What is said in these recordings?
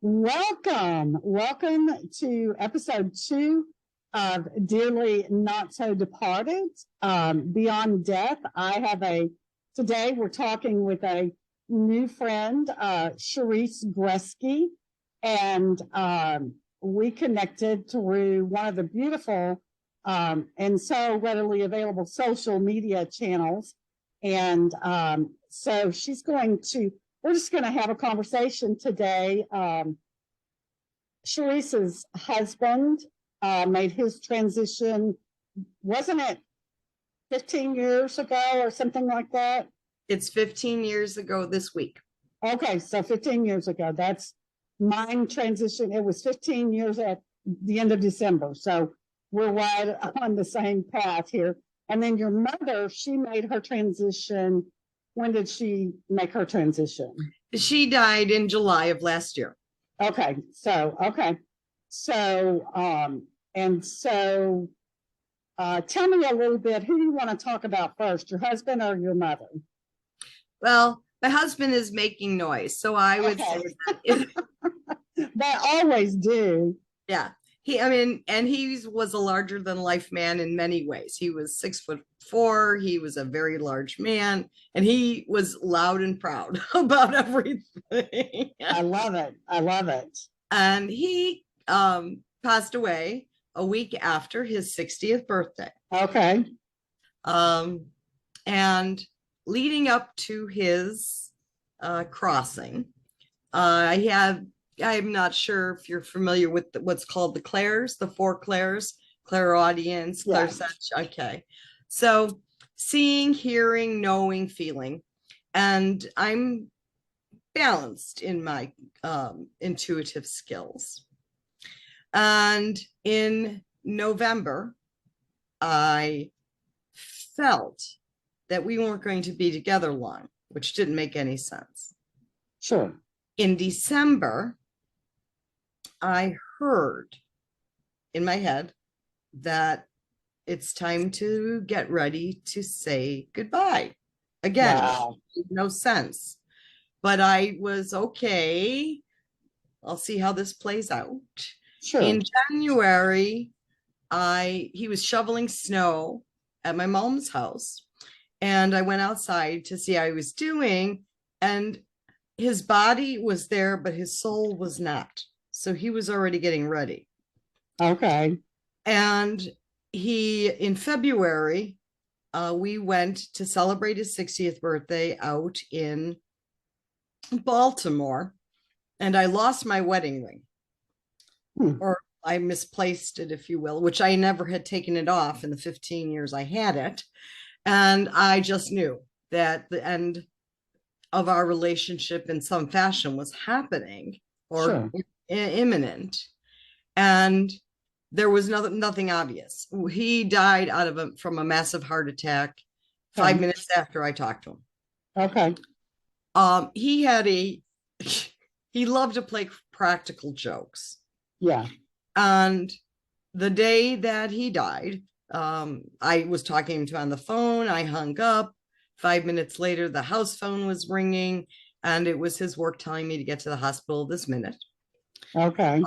Welcome to episode 2 of Dearly Not So Departed, Beyond Death. Today we're talking with a new friend, Cherise Greski, and we connected through one of the beautiful and so readily available social media channels. And so we're just going to have a conversation today. Cherise's husband made his transition, wasn't it 15 years ago or something like that? It's 15 years ago this week. Okay, so 15 years ago. That's mine transition. It was 15 years at the end of December. So we're right on the same path here. And then your mother, she made her transition. When did she make her transition? She died in July of last year. Okay. So tell me a little bit, who do you want to talk about first, your husband or your mother? Well, my husband is making noise, so I would say they always do. Yeah. He was a larger than life man in many ways. He was 6'4". He was a very large man, and he was loud and proud about everything. I love it. And he passed away a week after his 60th birthday. Okay. And leading up to his crossing, I'm not sure if you're familiar with what's called the clairs, the 4 clairs, clairaudience, clairsentient. Yeah. Okay. So seeing, hearing, knowing, feeling, and I'm balanced in my intuitive skills. And in November, I felt that we weren't going to be together long, which didn't make any sense. Sure. In December, I heard in my head that it's time to get ready to say goodbye. Again, wow. No sense. But I was okay. I'll see how this plays out. Sure. In January, he was shoveling snow at my mom's house, and I went outside to see how he was doing, and his body was there, but his soul was not. So he was already getting ready. Okay. And in February, we went to celebrate his 60th birthday out in Baltimore, and I lost my wedding ring. Or I misplaced it, if you will, which I never had taken it off in the 15 years I had it. And I just knew that the end of our relationship in some fashion was happening or sure. imminent. And there was nothing obvious. He died from a massive heart attack 5 minutes after I talked to him. Okay. He loved to play practical jokes. Yeah. And the day that he died, I was talking to him on the phone. I hung up. 5 minutes later, the house phone was ringing, and it was his work telling me to get to the hospital this minute. Okay.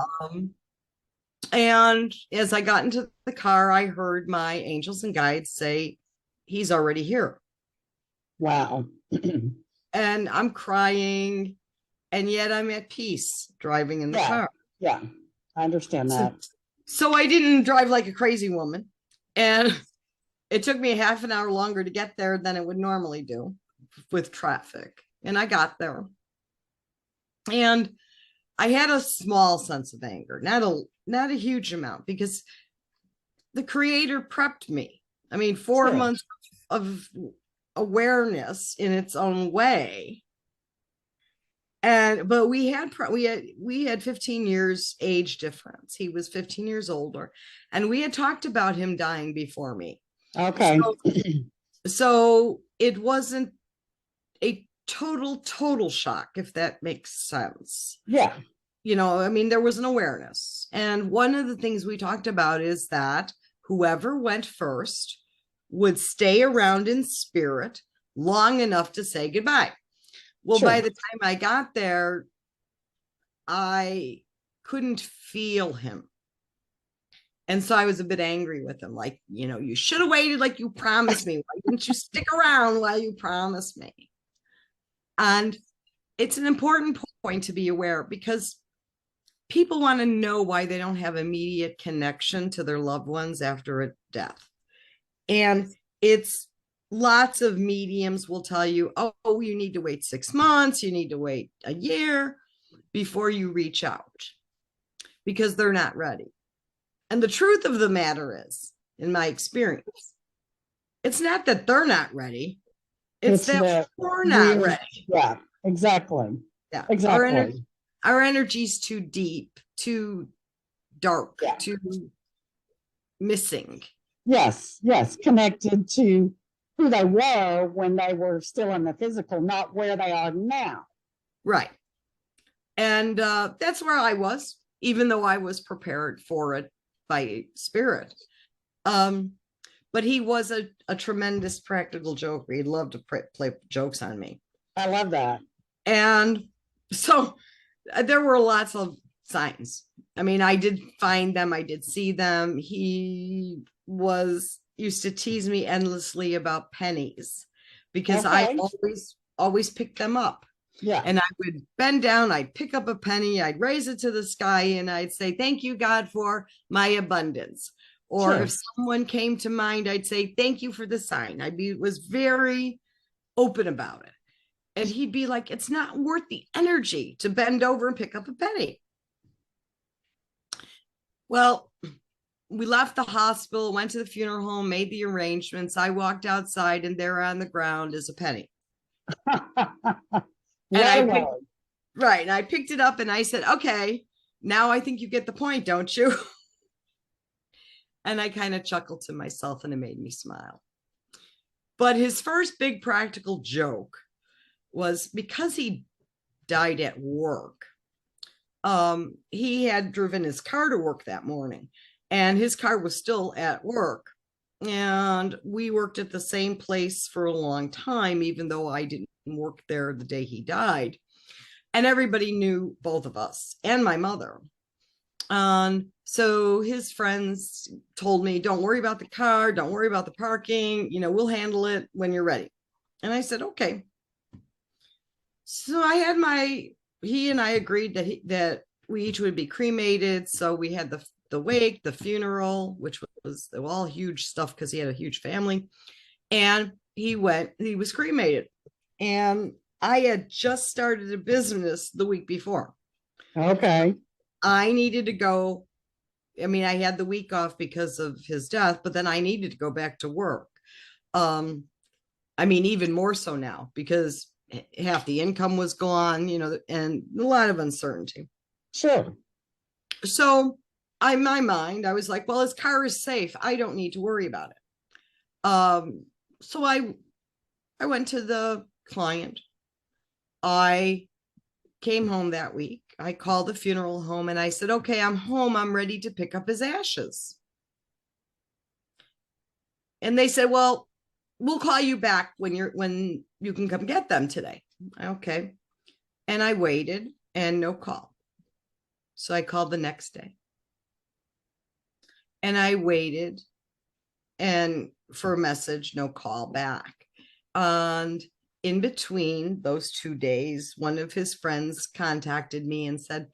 And as I got into the car, I heard my angels and guides say, he's already here. Wow. And I'm crying, and yet I'm at peace driving in the car. Yeah, I understand that. So I didn't drive like a crazy woman. And it took me half an hour longer to get there than it would normally do with traffic. And I got there. And I had a small sense of anger, not a huge amount, because the Creator prepped me. I mean, 4 months of awareness in its own way. But we had 15 years age difference. He was 15 years older, and we had talked about him dying before me. Okay. So it wasn't a total shock, if that makes sense. Yeah. I mean, there was an awareness. And one of the things we talked about is that whoever went first would stay around in spirit long enough to say goodbye. Well, by the time I got there, I couldn't feel him. And so I was a bit angry with him. Like, you should have waited like you promised me. Why didn't you stick around while you promised me? And it's an important point to be aware, because people want to know why they don't have immediate connection to their loved ones after a death. And it's lots of mediums will tell you, oh, you need to wait 6 months, you need to wait a year before you reach out, because they're not ready. And the truth of the matter is, in my experience, it's not that they're not ready. It's that we're not ready. Yeah, exactly. Yeah. Exactly. Our energy's too deep, too dark, too missing. Yes. Connected to who they were when they were still in the physical, not where they are now. Right. And that's where I was, even though I was prepared for it by spirit. But he was a tremendous practical joker. He loved to play jokes on me. I love that. And so there were lots of signs. I mean, I did find them. I did see them. He used to tease me endlessly about pennies, because I always picked them up. Yeah. And I would bend down, I'd pick up a penny, I'd raise it to the sky, and I'd say, thank you, God, for my abundance. Or if someone came to mind, I'd say, thank you for the sign. Was very open about it. And he'd be like, it's not worth the energy to bend over and pick up a penny. Well, we left the hospital, went to the funeral home, made the arrangements. I walked outside, and there on the ground is a penny. And I picked it up and I said, okay, now I think you get the point, don't you? And I kind of chuckled to myself, and it made me smile. But his first big practical joke was, because he died at work, he had driven his car to work that morning, and his car was still at work. And we worked at the same place for a long time, even though I didn't work there the day he died. And everybody knew both of us and my mother. So his friends told me, don't worry about the car, don't worry about the parking, we'll handle it when you're ready. And I said, okay. So he and I agreed that we each would be cremated. So we had the wake, the funeral, which was all huge stuff because he had a huge family. And he was cremated. And I had just started a business the week before. Okay. I needed to go. I mean, I had the week off because of his death, but then I needed to go back to work. I mean, even more so now, because half the income was gone, and a lot of uncertainty. Sure. So in my mind, I was like, well, his car is safe. I don't need to worry about it. So I went to the client. I came home that week. I called the funeral home and I said, okay, I'm home. I'm ready to pick up his ashes. And they said, well, we'll call you back when you can come get them today. Okay. And I waited and no call. So I called the next day. And I waited and for a message, no call back. And in between those 2 days, one of his friends contacted me and said,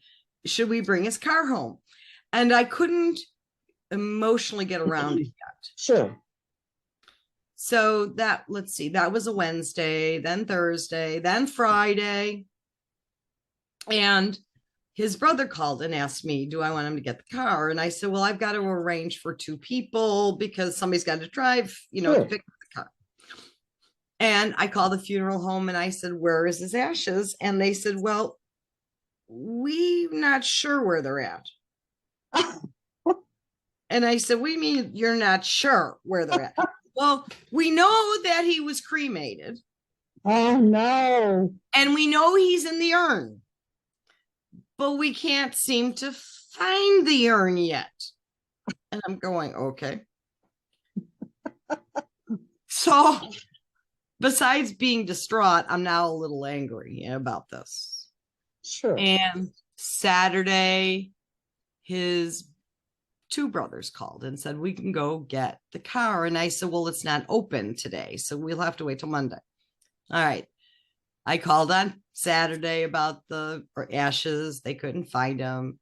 should we bring his car home? And I couldn't emotionally get around it yet. Sure. So that was a Wednesday, then Thursday, then Friday. And his brother called and asked me, do I want him to get the car? And I said, well, I've got to arrange for 2 people because somebody's got to drive, Sure. to pick up the car. And I called the funeral home and I said, where is his ashes? And they said, well, we're not sure where they're at. And I said, what do you mean you're not sure where they're at? Well, we know that he was cremated. Oh, no. And we know he's in the urn. But we can't seem to find the urn yet. And I'm going, okay. So besides being distraught, I'm now a little angry about this. Sure. And Saturday, his two brothers called and said, we can go get the car. And I said, well, it's not open today, so we'll have to wait till Monday. All right. I called on Saturday about the ashes. They couldn't find them.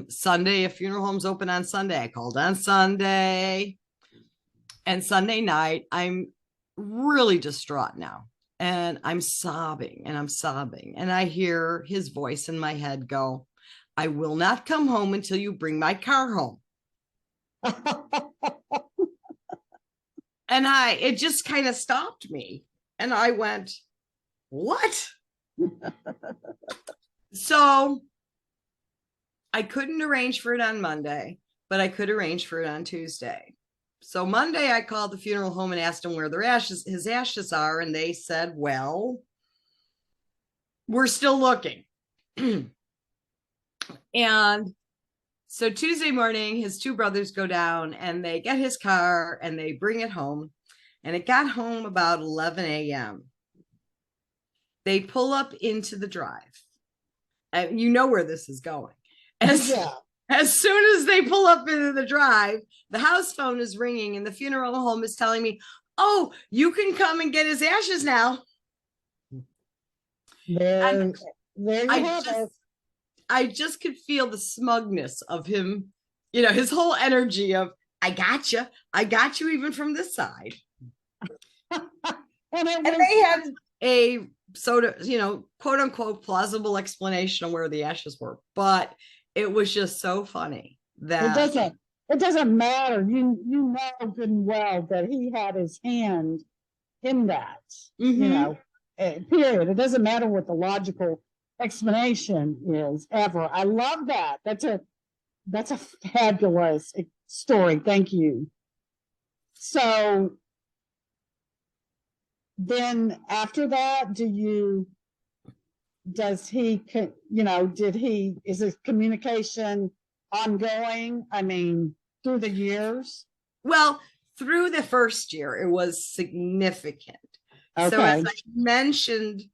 Sunday, a funeral home's open on Sunday. I called on Sunday. And Sunday night, I'm really distraught now. And I'm sobbing and I'm sobbing. And I hear his voice in my head go, I will not come home until you bring my car home. And it just kind of stopped me. And I went, what? So I couldn't arrange for it on Monday, but I could arrange for it on Tuesday. So Monday I called the funeral home and asked them where his ashes are. And they said, well, we're still looking. And so Tuesday morning, his two brothers go down and they get his car and they bring it home. And it got home about 11 a.m. They pull up into the drive. And you know where this is going. As soon as they pull up into the drive, the house phone is ringing and the funeral home is telling me, oh, you can come and get his ashes now. There you have it. I just could feel the smugness of him, his whole energy of, I got you even from this side. and they had a sort of, quote unquote, plausible explanation of where the ashes were, but it was just so funny that it doesn't matter. You know good and well that he had his hand in that, period. It doesn't matter what the logical explanation is ever. I love that. That's a fabulous story. Thank you. So then after that, is his communication ongoing? I mean, through the years? Well, through the first year, it was significant. Okay. So as I mentioned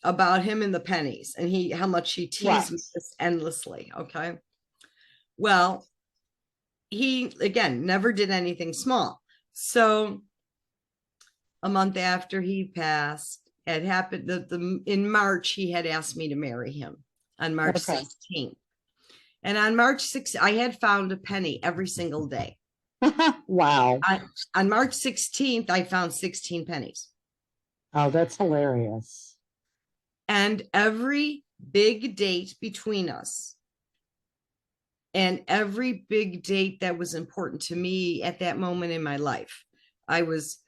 about him and the pennies and how much he teased me just endlessly. Okay. Well, he, again, never did anything small. So a month after he passed, it happened that in March, he had asked me to marry him on March 16th. And on March 6th, I had found a penny every single day. Wow. On March 16th, I found 16 pennies. Oh, that's hilarious. And every big date between us and every big date that was important to me at that moment in my life, I was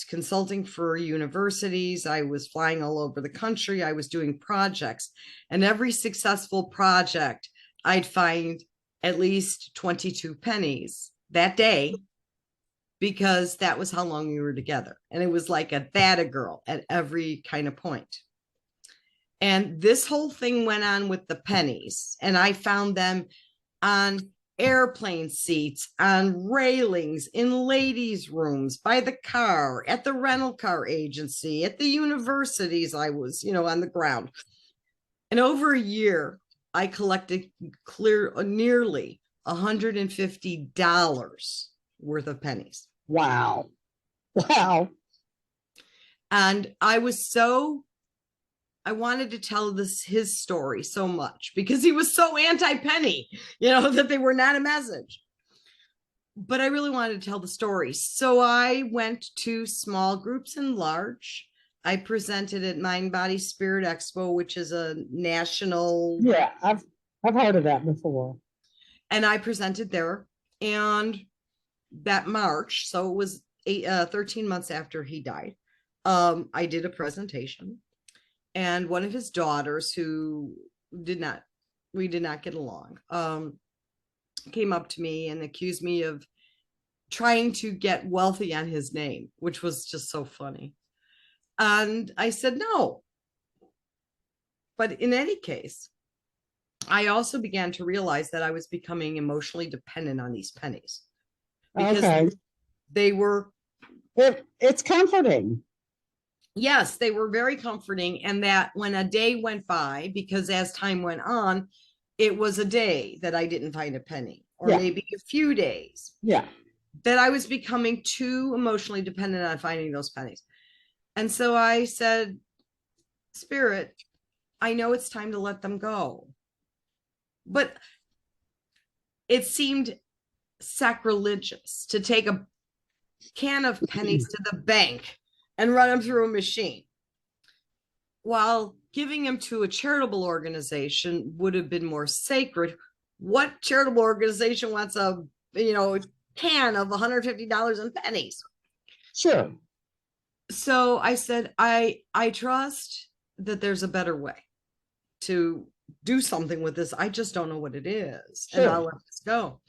consulting for universities. I was flying all over the country. I was doing projects, and every successful project, I'd find at least 22 pennies that day, because that was how long we were together. And it was like a girl at every kind of point. And this whole thing went on with the pennies, and I found them on airplane seats, on railings, in ladies' rooms, by the car, at the rental car agency, at the universities. I was, on the ground. And over a year, I collected nearly $150 worth of pennies. Wow. Wow. And I wanted to tell his story so much because he was so anti-penny, that they were not a message. But I really wanted to tell the story. So I went to small groups and large. I presented at Mind, Body, Spirit Expo, which is a national. Yeah, I've heard of that before. And I presented there. And that March, so it was 13 months after he died, I did a presentation. And one of his daughters, who we did not get along, came up to me and accused me of trying to get wealthy on his name, which was just so funny. And I said, no. But in any case, I also began to realize that I was becoming emotionally dependent on these pennies, because they were. It's comforting. yes, they were very comforting. And that when a day went by, because as time went on, it was a day that I didn't find a penny, or Yeah. maybe a few days, Yeah. that I was becoming too emotionally dependent on finding those pennies. And so I said, Spirit, I know it's time to let them go. But it seemed sacrilegious to take a can of pennies to the bank and run them through a machine, while giving them to a charitable organization would have been more sacred. What charitable organization wants a, can of $150 in pennies? Sure. So I said, I trust that there's a better way to do something with this. I just don't know what it is. Sure. And I'll let this go.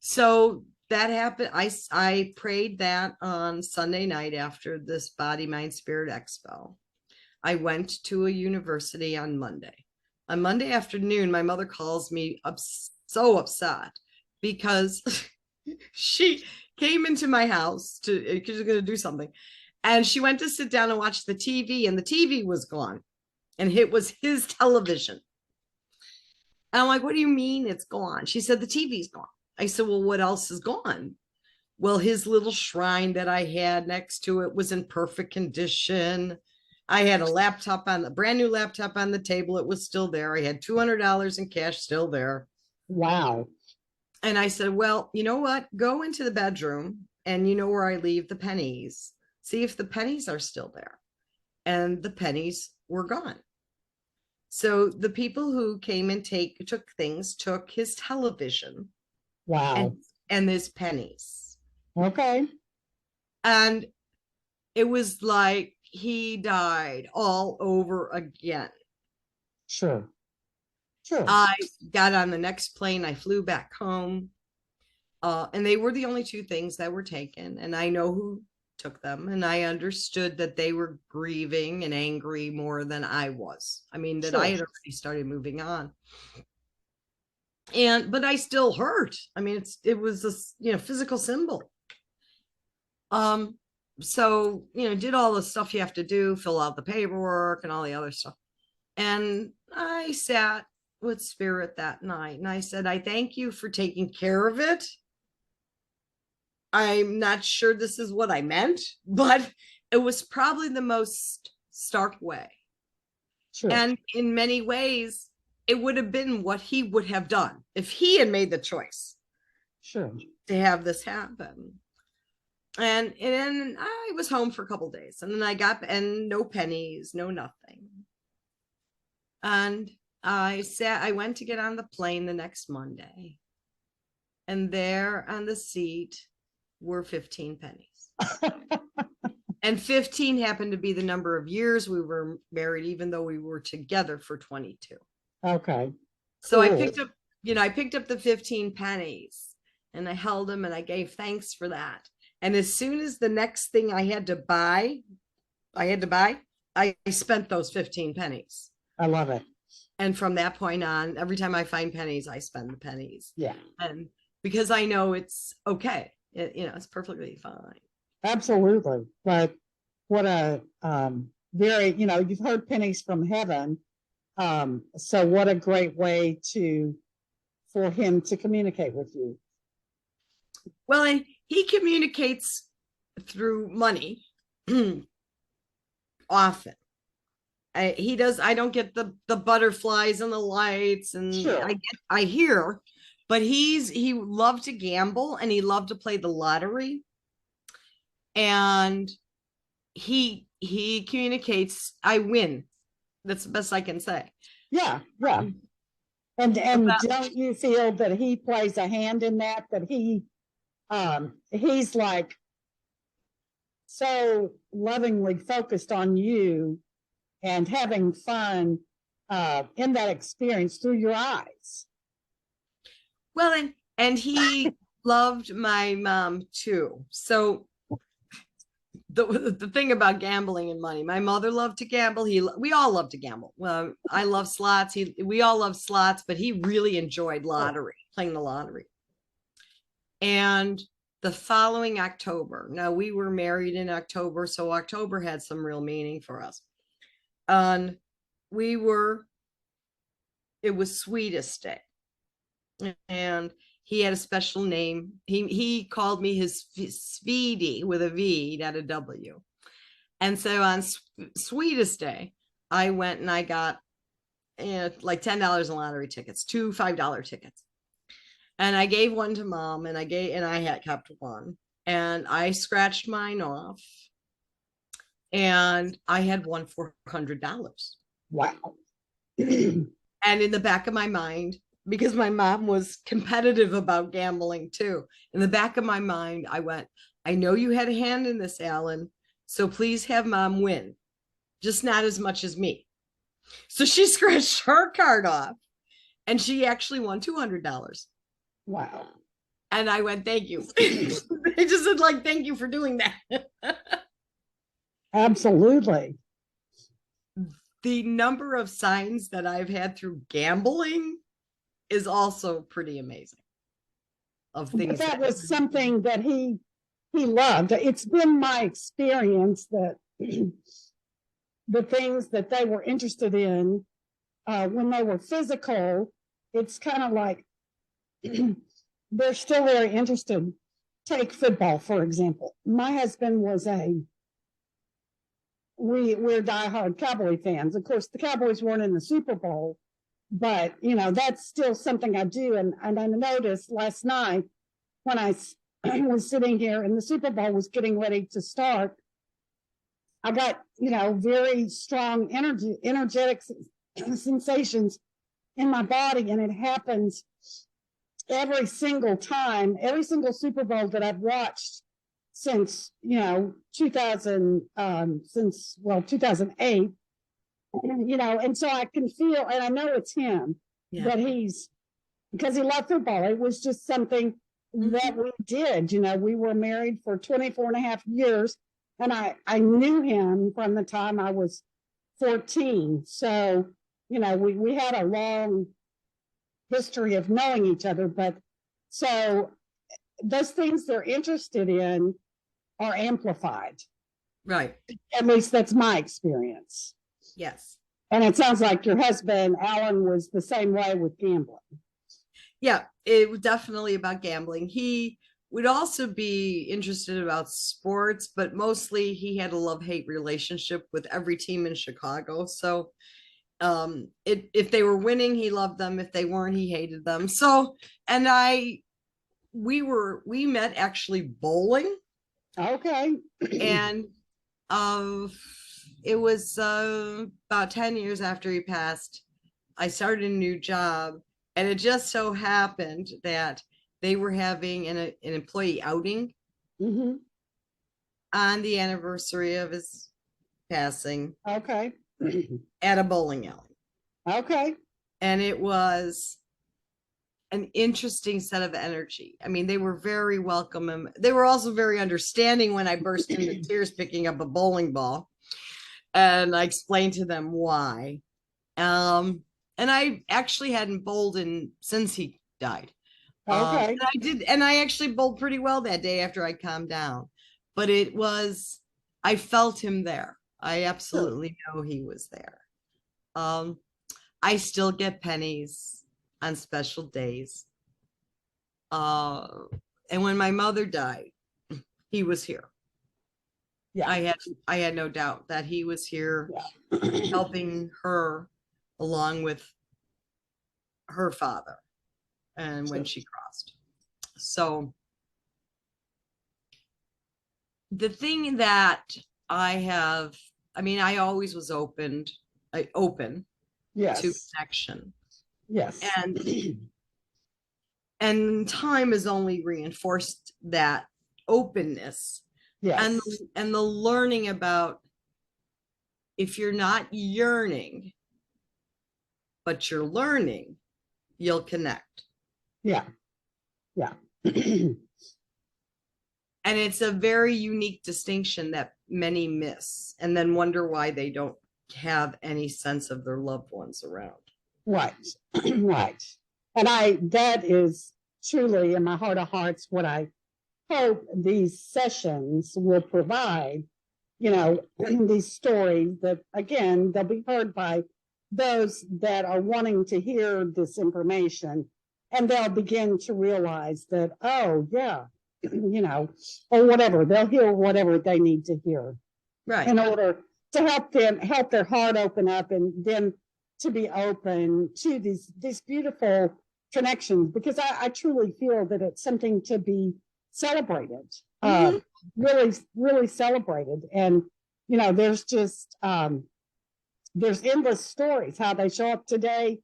So that happened. I prayed that on Sunday night after this Body, Mind, Spirit Expo. I went to a university on Monday. On Monday afternoon, my mother calls me up, so upset, because she came into my house because she was going to do something. And she went to sit down and watch the TV, and the TV was gone. And it was his television. And I'm like, what do you mean it's gone? She said, the TV's gone. I said, well, what else is gone? Well, his little shrine that I had next to it was in perfect condition. I had a brand new laptop on the table. It was still there. I had $200 in cash still there. Wow. And I said, well, you know what? Go into the bedroom, and you know where I leave the pennies. See if the pennies are still there. And the pennies were gone. So the people who came and took things, took his television. Wow. And his pennies. Okay. And it was like he died all over again. Sure. Sure. I got on the next plane. I flew back home. And they were the only two things that were taken. And I know who took them. And I understood that they were grieving and angry more than I was. I mean, that I had already started moving on. But I still hurt. I mean, it was a physical symbol. So did all the stuff you have to do, fill out the paperwork and all the other stuff. And I sat with Spirit that night, and I said, I thank you for taking care of it. I'm not sure this is what I meant, but it was probably the most stark way. Sure. And in many ways, it would have been what he would have done if he had made the choice. Sure. To have this happen. And I was home for a couple of days, and then and no pennies, no nothing. And I went to get on the plane the next Monday, and there on the seat were 15 pennies. And 15 happened to be the number of years we were married, even though we were together for 22. Okay. So cool. I picked up the 15 pennies, and I held them, and I gave thanks for that. And as soon as the next thing I had to buy, I spent those 15 pennies. I love it. And from that point on, every time I find pennies, I spend the pennies. Yeah. And because I know it's okay. It's perfectly fine. Absolutely. But what a very, you've heard pennies from heaven. So what a great way for him to communicate with you. Well, and he communicates through money often. He does. I don't get the butterflies and the lights, and sure. I hear, but he loved to gamble, and he loved to play the lottery. And he communicates, I win. That's the best I can say. Yeah. Yeah. And don't you feel that he plays a hand in that he's like so lovingly focused on you and having fun in that experience through your eyes? Well, and he loved my mom too. So the thing about gambling and money, my mother loved to gamble. We all love to gamble. Well, I love slots. We all love slots, but he really enjoyed lottery, playing the lottery. And the following October. Now, we were married in October, so October had some real meaning for us. And it was Sweetest Day. And he had a special name. He called me his Sweetie with a V, not a W. And so on Sweetest Day, I went and I got like $10 in lottery tickets, 2 $5 tickets. And I gave one to Mom, and I had kept one, and I scratched mine off, and I had won $400. Wow. And in the back of my mind, because my mom was competitive about gambling too, in the back of my mind, I went, I know you had a hand in this, Alan, so please have Mom win, just not as much as me. So she scratched her card off, and she actually won $200. Wow. And I went, thank you. I just said, like, thank you for doing that. Absolutely. The number of signs that I've had through gambling is also pretty amazing. Of things that was something that he loved. It's been my experience that the things that they were interested in when they were physical, it's kind of like they're still very interested. Take football, for example. My husband was we're diehard Cowboy fans. Of course, the Cowboys weren't in the Super Bowl, but that's still something I do. And I noticed last night when I was sitting here and the Super Bowl was getting ready to start, I got very strong energetic sensations in my body, and it happens every single time, every single Super Bowl that I've watched since 2008, and so I can feel, and I know it's him, that because he loved football. It was just something that we did. We were married for 24 and a half years, and I knew him from the time I was 14. So we had a long history of knowing each other, but so those things they're interested in are amplified. Right. At least that's my experience. Yes. And it sounds like your husband, Alan, was the same way with gambling. Yeah, it was definitely about gambling. He would also be interested about sports, but mostly he had a love-hate relationship with every team in Chicago. So if they were winning, he loved them. If they weren't, he hated them. So, and we met actually bowling. Okay. And it was about 10 years after he passed, I started a new job, and it just so happened that they were having an employee outing on the anniversary of his passing. Okay. At a bowling alley. Okay. And it was an interesting set of energy. I mean, they were very welcome, and they were also very understanding when I burst into tears picking up a bowling ball, and I explained to them why. And I actually hadn't bowled since he died. Okay. And I actually bowled pretty well that day after I calmed down. But I felt him there. I absolutely know he was there. I still get pennies on special days. And when my mother died, he was here. Yeah. I had no doubt that he was here helping her along with her father and when she crossed. So the thing that I always was open to connection. Yes. And time has only reinforced that openness. Yes. And the learning about, if you're not yearning, but you're learning, you'll connect. Yeah. Yeah. And it's a very unique distinction that many miss and then wonder why they don't have any sense of their loved ones around. Right. Right. And that is truly in my heart of hearts what I hope these sessions will provide, you know, these stories that, again, they'll be heard by those that are wanting to hear this information, and they'll begin to realize that, oh, yeah, you know, or whatever, they'll hear whatever they need to hear in order to help their heart open up, and them to be open to these beautiful connections, because I truly feel that it's something to be celebrated, really, really celebrated. And, you know, there's just, there's endless stories, how they show up today.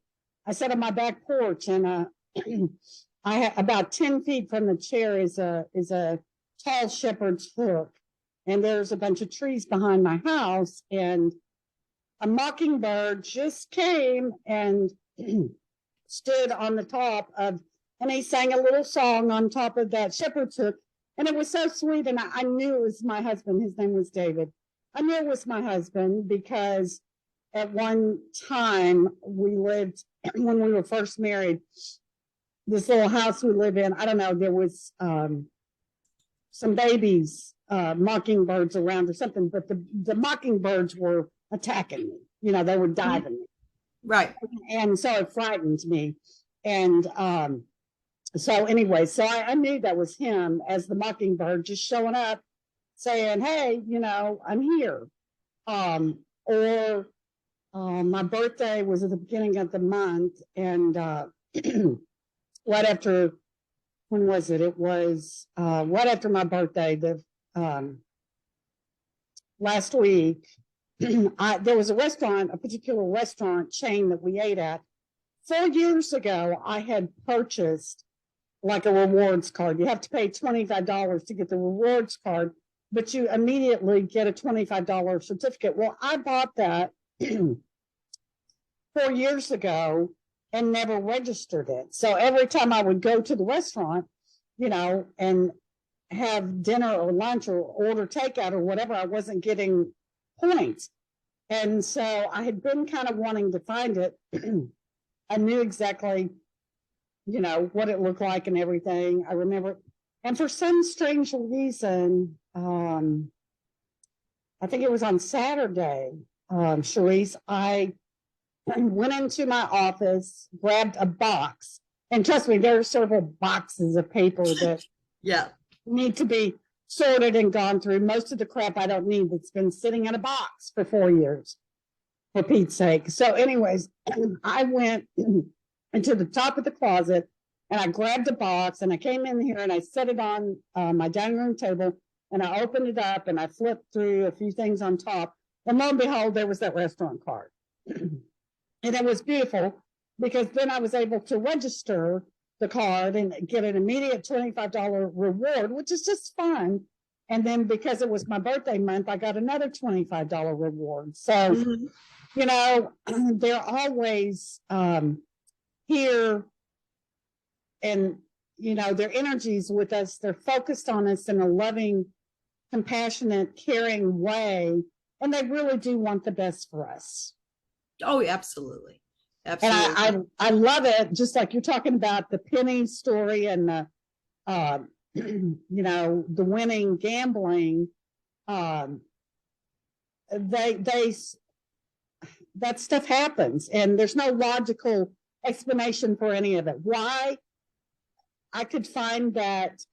I sat on my back porch, and I had about 10 feet from the chair is a tall shepherd's hook. And there's a bunch of trees behind my house, and a mockingbird just came and stood on the top of, and he sang a little song on top of that shepherd's hook. And it was so sweet. And I knew it was my husband. His name was David. I knew it was my husband because at one time we lived, when we were first married, this little house we live in, I don't know, there was some babies, mockingbirds around or something, but the mockingbirds were attacking me. You know, they were diving me. Right. And so it frightened me. And so anyway, so I knew that was him, as the mockingbird just showing up saying, hey, you know, I'm here. Or my birthday was at the beginning of the month, and right after, when was it? It was right after my birthday, the last week. There was a restaurant, a particular restaurant chain that we ate at. 4 years ago, I had purchased like a rewards card. You have to pay $25 to get the rewards card, but you immediately get a $25 certificate. Well, I bought that 4 years ago and never registered it. So every time I would go to the restaurant, you know, and have dinner or lunch or order takeout or whatever, I wasn't getting points. And so I had been kind of wanting to find it. I knew exactly, you know, what it looked like and everything. I remember, and for some strange reason, I think it was on Saturday, Cherise, I went into my office, grabbed a box, and trust me, there are several boxes of paper that need to be sorted and gone through. Most of the crap I don't need that's been sitting in a box for 4 years, for Pete's sake. So anyways, I went into the top of the closet, and I grabbed a box, and I came in here and I set it on my dining room table, and I opened it up and I flipped through a few things on top, and lo and behold, there was that restaurant card. And it was beautiful, because then I was able to register the card and get an immediate $25 reward, which is just fun. And then because it was my birthday month, I got another $25 reward. So, you know, they're always here, and, you know, their energies with us, they're focused on us in a loving, compassionate, caring way. And they really do want the best for us. Oh, absolutely. Absolutely. And I love it. Just like you're talking about the penny story and the, you know, the winning gambling, that stuff happens, and there's no logical explanation for any of it. Why? I could find that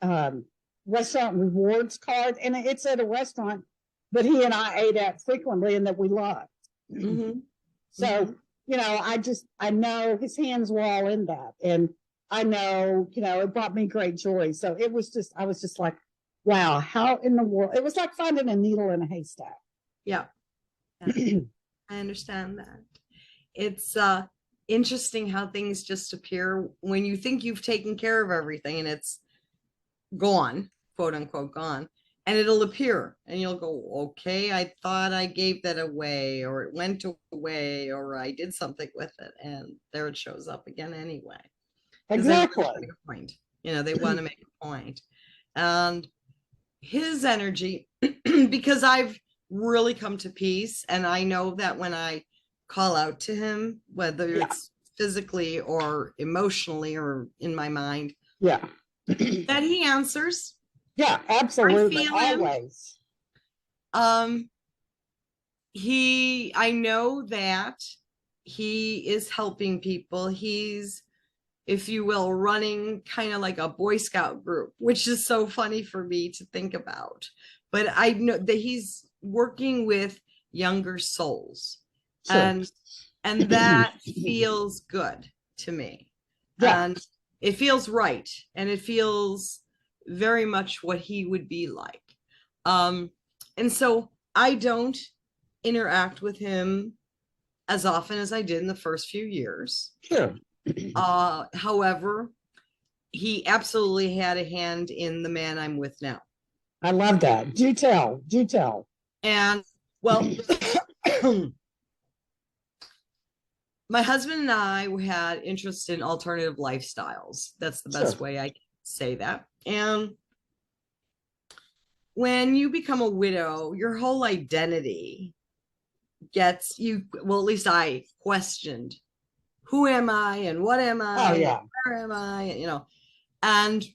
restaurant rewards card, and it's at a restaurant that he and I ate at frequently and that we loved. So, you know, I know his hands were all in that. And I know, you know, it brought me great joy. So it was just, I was just like, wow, how in the world? It was like finding a needle in a haystack. Yeah. I understand that. It's interesting how things just appear when you think you've taken care of everything, and it's gone, quote unquote, gone. And it'll appear, and you'll go, okay, I thought I gave that away, or it went away, or I did something with it, and there it shows up again anyway. Exactly. Point. You know, they want to make a point. And his energy, because I've really come to peace, and I know that when I call out to him, whether it's physically or emotionally or in my mind, that he answers. Yeah, I absolutely. feel him. Always. Um, I know that he is helping people. He's, if you will, running kind of like a Boy Scout group, which is so funny for me to think about. But I know that he's working with younger souls. Sure. And that feels good to me. Yeah, And it feels right. And it feels very much what he would be like. And so I don't interact with him as often as I did in the first few years. sure. However, he absolutely had a hand in the man I'm with now. I love that. Do tell. Do tell. And well, my husband and I had interest in alternative lifestyles. That's the best Sure. way I can say that. And when you become a widow, your whole identity gets you, well, at least I questioned, who am I and what am I? Oh, yeah. And where am I? You know, and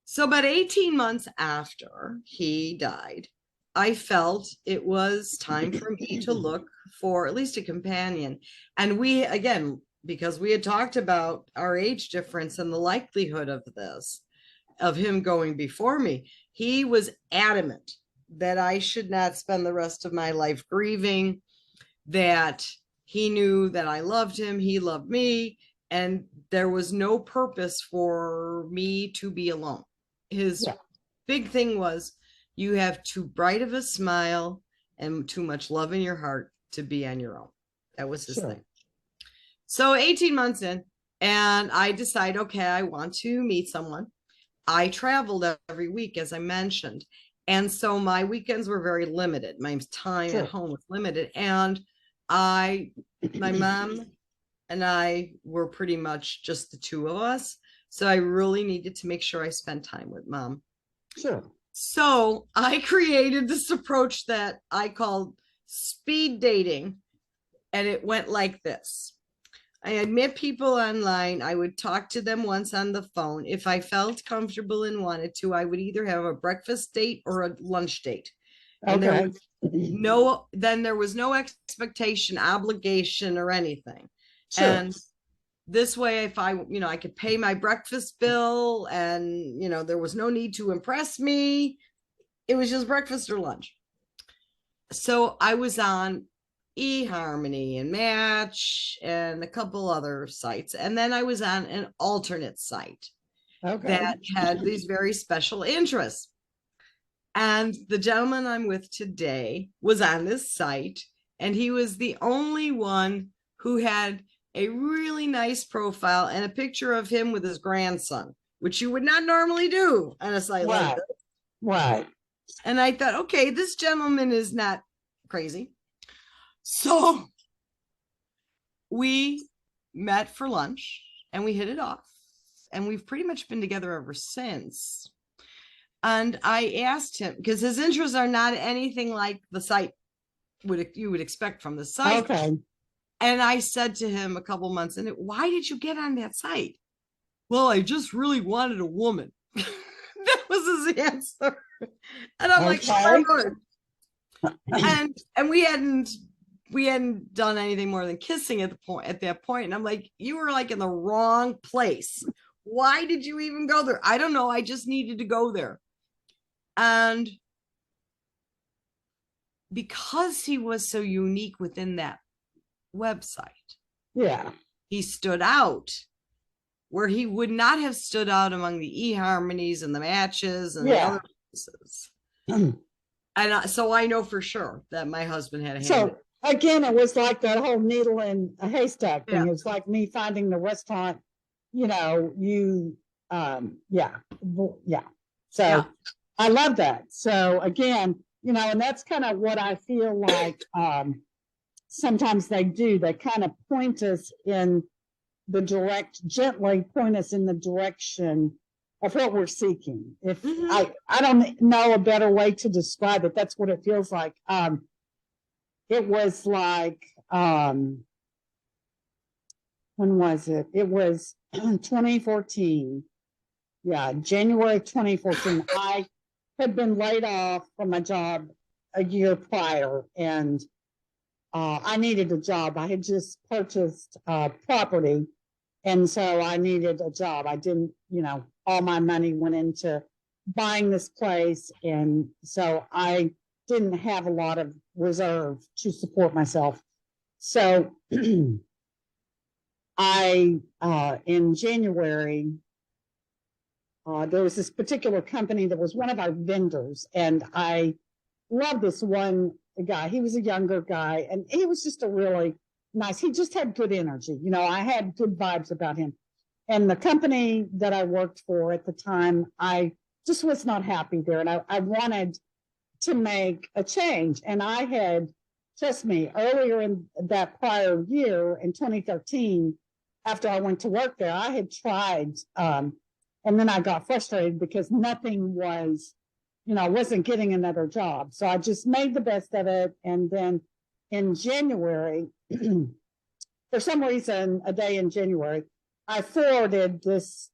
so about 18 months after he died, I felt it was time for me to look for at least a companion. And we, again, because we had talked about our age difference and the likelihood of this, of him going before me, he was adamant that I should not spend the rest of my life grieving, that he knew that I loved him, he loved me, and there was no purpose for me to be alone. His Yeah. big thing was, you have too bright of a smile and too much love in your heart to be on your own. That was his Sure. thing. So 18 months in, and I decide, okay, I want to meet someone. I traveled every week, as I mentioned. And so my weekends were very limited. My time Sure. at home was limited. And my mom and I were pretty much just the two of us. So I really needed to make sure I spent time with mom. Sure. So I created this approach that I called speed dating. And it went like this. I had met people online. I would talk to them once on the phone. If I felt comfortable and wanted to, I would either have a breakfast date or a lunch date. And Okay. there was no expectation, obligation, or anything. Sure. And this way, if I could pay my breakfast bill and, there was no need to impress me. It was just breakfast or lunch. So I was on eHarmony and Match and a couple other sites. And then I was on an alternate site that had these very special interests. And the gentleman I'm with today was on this site, and he was the only one who had a really nice profile and a picture of him with his grandson, which you would not normally do on a site like this. Right. And I thought, okay, this gentleman is not crazy. So we met for lunch and we hit it off. And we've pretty much been together ever since. And I asked him, because his interests are not anything like the site you would expect from the site. Okay. And I said to him a couple months in, why did you get on that site? Well, I just really wanted a woman. That was his answer. And I'm like, sure. And we hadn't done anything more than kissing at that point. And I'm like, you were like in the wrong place. Why did you even go there? I don't know. I just needed to go there. And because he was so unique within that website, yeah, he stood out where he would not have stood out among the eHarmonies and the Matches and the other places. And so I know for sure that my husband had a hand. So again, it was like that whole needle in a haystack thing. It was like me finding the restaurant, So I love that. So again, and that's kind of what I feel like sometimes they do. They kind of gently point us in the direction of what we're seeking. If I don't know a better way to describe it, that's what it feels like. It was like, when was it? It was 2014. Yeah, January 2014. I had been laid off from my job a year prior, and I needed a job. I had just purchased property, and so I needed a job. I didn't, all my money went into buying this place, and so I didn't have a lot of reserve to support myself. So in January, there was this particular company that was one of our vendors, and I loved this one guy. He was a younger guy, and he was just a really nice, he just had good energy. I had good vibes about him. And the company that I worked for at the time, I just was not happy there. And I wanted to make a change. And I had, trust me, earlier in that prior year in 2013, after I went to work there, I had tried, and then I got frustrated because nothing was, I wasn't getting another job. So I just made the best of it. And then in January, for some reason, a day in January, I forwarded this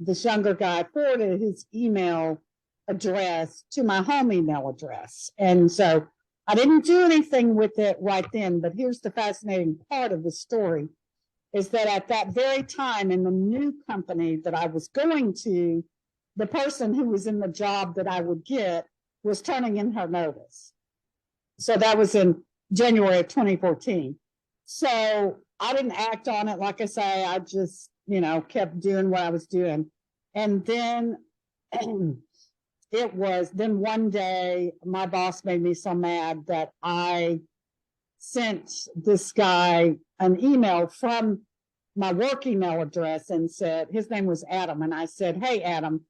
younger guy, forwarded his email address to my home email address. And so I didn't do anything with it right then, but here's the fascinating part of the story, is that at that very time in the new company that I was going to, the person who was in the job that I would get was turning in her notice. So that was in January of 2014. So I didn't act on it. Like I say, I just, kept doing what I was doing. And then then one day my boss made me so mad that I sent this guy an email from my work email address and said, his name was Adam. And I said, hey, Adam,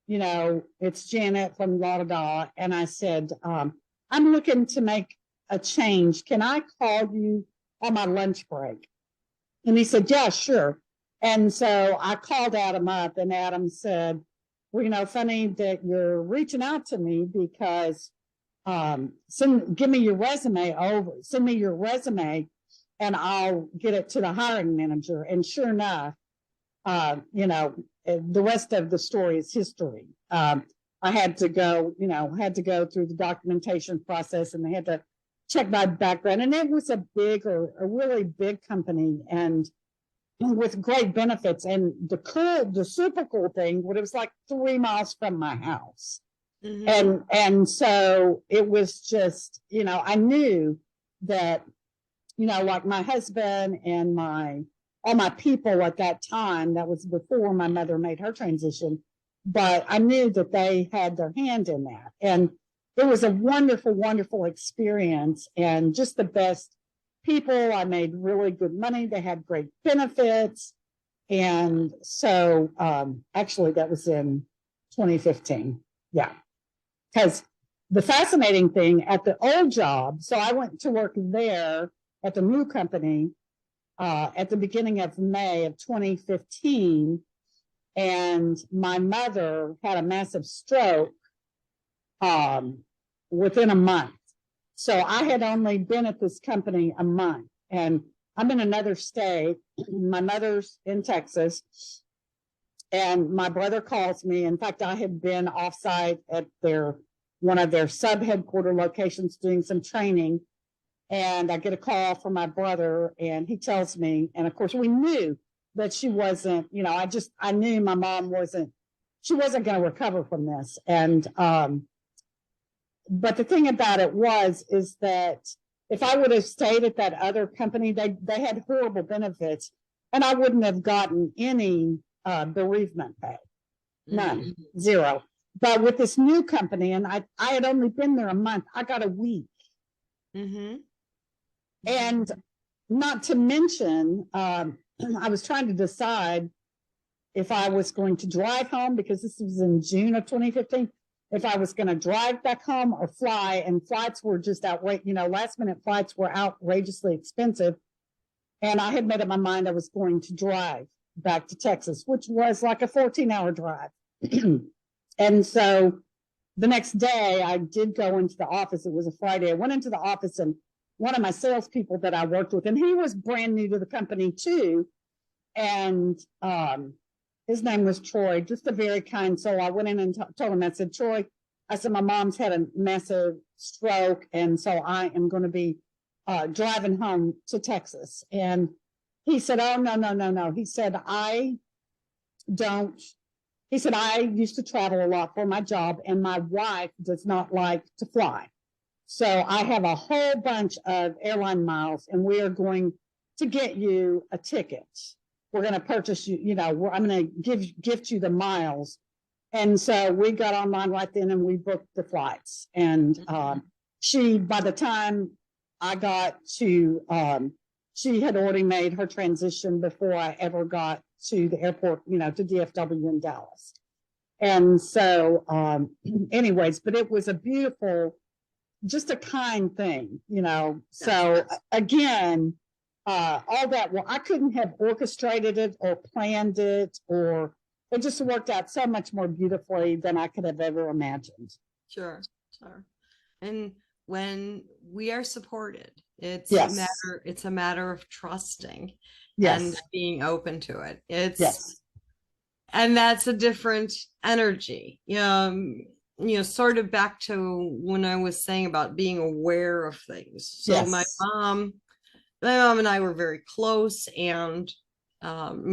it's Janet from la da da. And I said, I'm looking to make a change. Can I call you on my lunch break? And he said, yeah, sure. And so I called Adam up, and Adam said, well, funny that you're reaching out to me because give me your resume over, send me your resume and I'll get it to the hiring manager. And sure enough, the rest of the story is history. I had to go through the documentation process, and they had to check my background. And it was a really big company, and with great benefits. And the super cool thing, it was like 3 miles from my house. Mm-hmm. And so it was just, I knew that, like my husband and all my people at that time, that was before my mother made her transition, but I knew that they had their hand in that. And it was a wonderful, wonderful experience, and just the best people. I made really good money. They had great benefits. And so actually that was in 2015. Yeah. Because the fascinating thing at the old job, so I went to work there at the new company at the beginning of May of 2015. And my mother had a massive stroke within a month. So I had only been at this company a month, and I'm in another state. My mother's in Texas, and my brother calls me. In fact, I had been offsite at one of their sub-headquarter locations doing some training, and I get a call from my brother, and he tells me, and of course we knew that she wasn't, I knew my mom wasn't going to recover from this. And but the thing about it is that if I would have stayed at that other company, they had horrible benefits, and I wouldn't have gotten any bereavement pay. None. Mm-hmm. Zero. But with this new company, and I had only been there a month, I got a week. Mm-hmm. And not to mention, I was trying to decide if I was going to drive home, because this was in June of 2015, if I was going to drive back home or fly, and flights were just last minute flights were outrageously expensive. And I had made up my mind I was going to drive back to Texas, which was like a 14-hour drive. And so the next day I did go into the office. It was a Friday. I went into the office, and one of my salespeople that I worked with, and he was brand new to the company too. And his name was Troy, just a very kind soul. I went in and told him, I said, Troy, I said, my mom's had a massive stroke, and so I am going to be driving home to Texas. And he said, oh, no, no, no, no. He said, don't. He said, I used to travel a lot for my job, and my wife does not like to fly. So I have a whole bunch of airline miles, and we are going to get you a ticket. We're going to purchase you, I'm going to gift you the miles. And so we got online right then and we booked the flights. And by the time I got to, she had already made her transition before I ever got to the airport, to DFW in Dallas. And so, anyways, but it was a beautiful, just a kind thing, So again, all that, well, I couldn't have orchestrated it or planned it, or it just worked out so much more beautifully than I could have ever imagined. Sure. And when we are supported, it's a matter of trusting and being open to it. And that's a different energy. Sort of back to when I was saying about being aware of things. So my mom and I were very close, and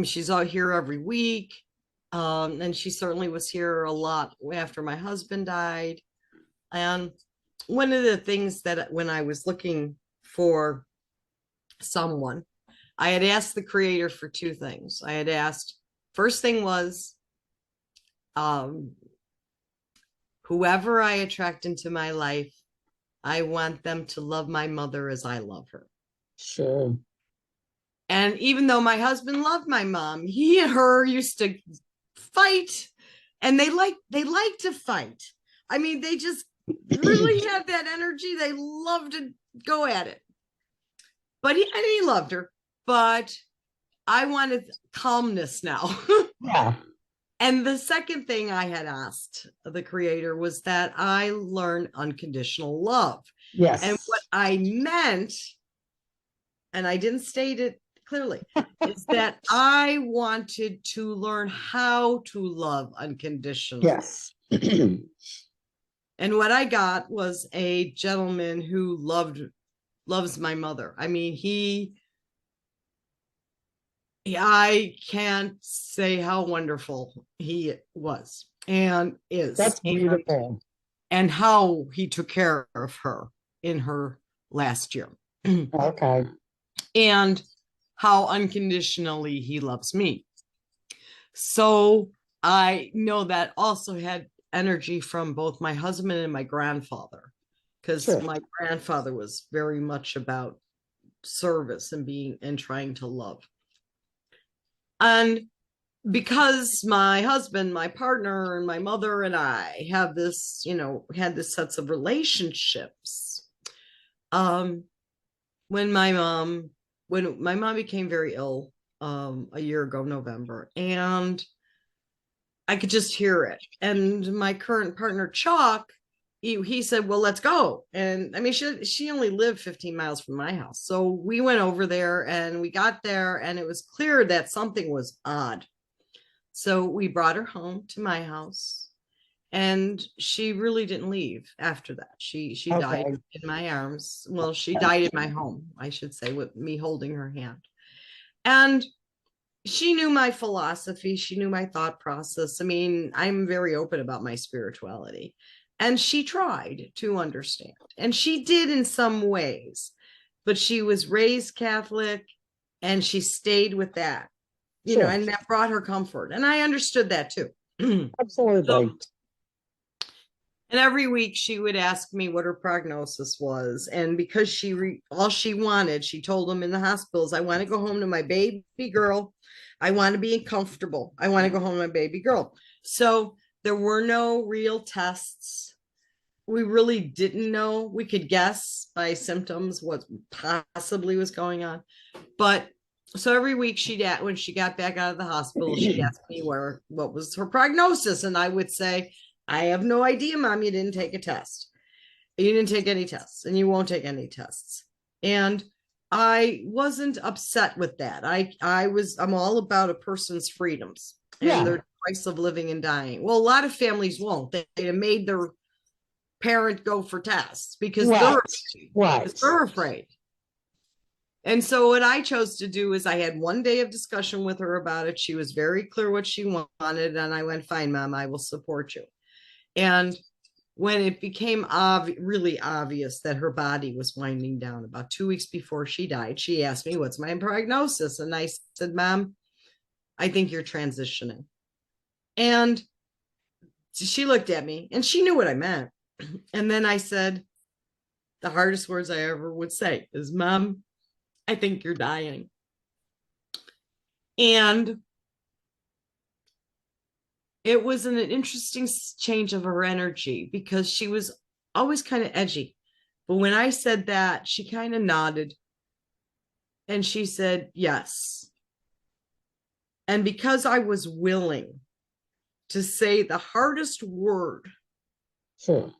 she's out here every week. And she certainly was here a lot after my husband died. And one of the things that when I was looking for someone, I had asked the Creator for two things. I had asked, first thing was, whoever I attract into my life, I want them to love my mother as I love her. Sure. And even though my husband loved my mom, he and her used to fight, and they like to fight. I mean, they just really have that energy. They love to go at it. But he loved her. But I wanted calmness now. Yeah. And the second thing I had asked the Creator was that I learn unconditional love. Yes. And what I meant, and I didn't state it clearly, is that I wanted to learn how to love unconditionally. Yes. And what I got was a gentleman who loves my mother. I mean, I can't say how wonderful he was and is. That's beautiful. And how he took care of her in her last year. Okay. And how unconditionally he loves me. So I know that also had energy from both my husband and my grandfather, because my grandfather was very much about service and trying to love. And because my husband, my partner, and my mother and I have this, had this sets of relationships. When my mom became very ill a year ago, November, and I could just hear it. And my current partner, Chalk, he said, well, let's go. And I mean, she only lived 15 miles from my house. So we went over there, and we got there, and it was clear that something was odd. So we brought her home to my house, and she really didn't leave after that. She died in my arms. Well, she died in my home, I should say, with me holding her hand. And she knew my philosophy. She knew my thought process. I mean, I'm very open about my spirituality. And she tried to understand. And she did in some ways. But she was raised Catholic, and she stayed with that, and that brought her comfort. And I understood that too. Absolutely. And every week she would ask me what her prognosis was. And because all she wanted, she told them in the hospitals, I want to go home to my baby girl. I want to be comfortable. I want to go home to my baby girl. So there were no real tests. We really didn't know. We could guess by symptoms what possibly was going on. But so every week when she got back out of the hospital, she'd ask me what was her prognosis. And I would say, I have no idea, Mom. You didn't take a test. You didn't take any tests, and you won't take any tests. And I wasn't upset with that. I'm all about a person's freedoms. and Yeah. their choice of living and dying. Well, a lot of families won't. They made their parent go for tests because Right. Right. they're afraid. And so what I chose to do is I had one day of discussion with her about it. She was very clear what she wanted. And I went, fine, Mom, I will support you. And when it became really obvious that her body was winding down about 2 weeks before she died, she asked me, what's my prognosis? And I said, Mom, I think you're transitioning. And she looked at me and she knew what I meant. And then I said, the hardest words I ever would say is, Mom, I think you're dying. And it was an interesting change of her energy because she was always kind of edgy. But when I said that, she kind of nodded and she said, yes. And because I was willing to say the hardest word, Sure.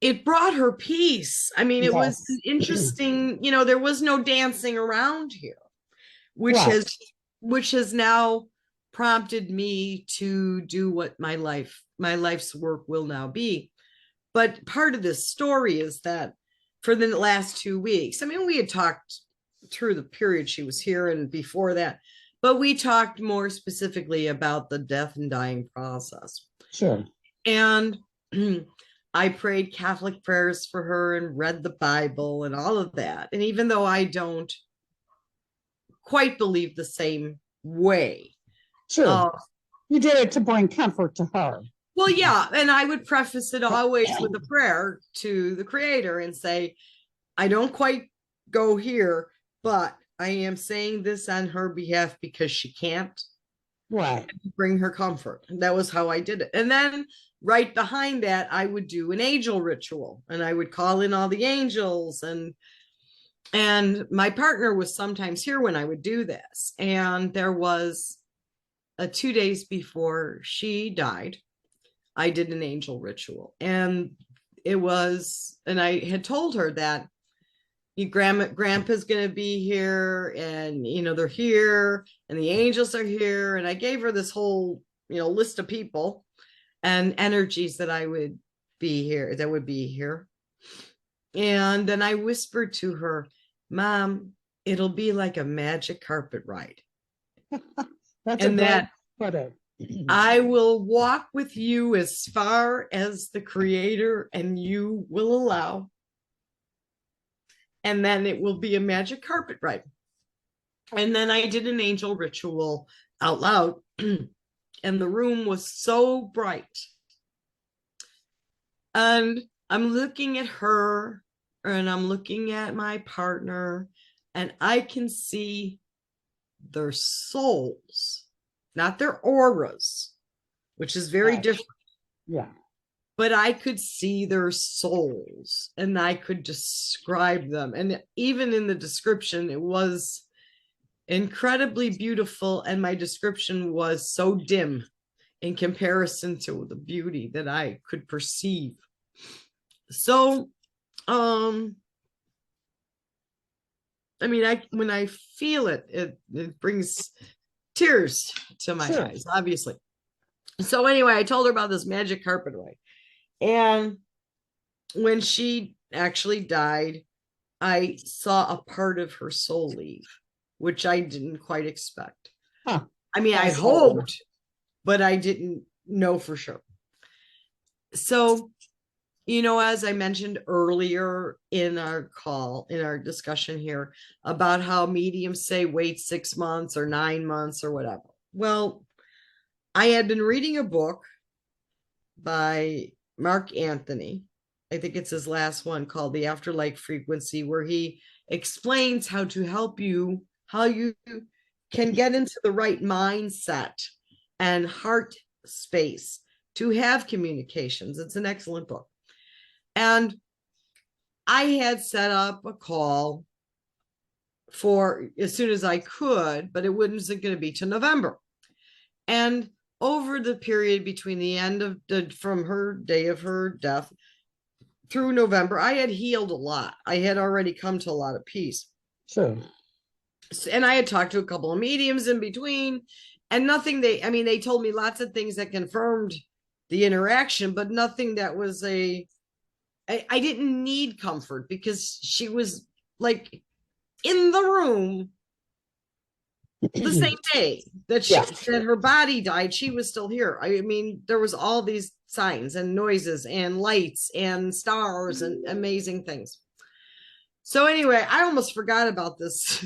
it brought her peace. I mean, it was an interesting, there was no dancing around here, which has now prompted me to do what my life's work will now be. But part of this story is that for the last 2 weeks, I mean, we had talked through the period she was here and before that, but we talked more specifically about the death and dying process. Sure. And I prayed Catholic prayers for her and read the Bible and all of that. And even though I don't quite believe the same way. Sure. You did it to bring comfort to her. Well, yeah. And I would preface it always with a prayer to the Creator and say, I don't quite go here, but I am saying this on her behalf because she can't. Right. Bring her comfort. That was how I did it. And then right behind that, I would do an angel ritual and I would call in all the angels, and my partner was sometimes here when I would do this. And there was 2 days before she died, I did an angel ritual. And I had told her that grandpa's going to be here and, they're here and the angels are here. And I gave her this whole, list of people and energies that would be here. And then I whispered to her, Mom, it'll be like a magic carpet ride. That's and that I will walk with you as far as the Creator and you will allow. And then it will be a magic carpet ride. And then I did an angel ritual out loud. And the room was so bright. And I'm looking at her and I'm looking at my partner and I can see their souls, not their auras, which is very different. Yeah. But I could see their souls and I could describe them. And even in the description, it was incredibly beautiful. And my description was so dim in comparison to the beauty that I could perceive. So, I mean, when I feel it, it brings tears to my eyes, obviously. So anyway, I told her about this magic carpet ride. And when she actually died, I saw a part of her soul leave, which I didn't quite expect. Huh. I mean, I hoped, but I didn't know for sure. So, as I mentioned earlier in our discussion here about how mediums say wait 6 months or 9 months or whatever. Well, I had been reading a book by Mark Anthony. I think it's his last one, called The Afterlife Frequency, where he explains how you can get into the right mindset and heart space to have communications. It's an excellent book. And I had set up a call for as soon as I could, but it wasn't going to be to November. And over the period between the end of from her day of her death through November, I had healed a lot. I had already come to a lot of peace. Sure. And I had talked to a couple of mediums in between, And nothing they told me lots of things that confirmed the interaction, but nothing that was I didn't need comfort because she was like in the room the same day that Yeah. that her body died. She was still here. I mean, there was all these signs and noises and lights and stars and amazing things. So anyway, I almost forgot about this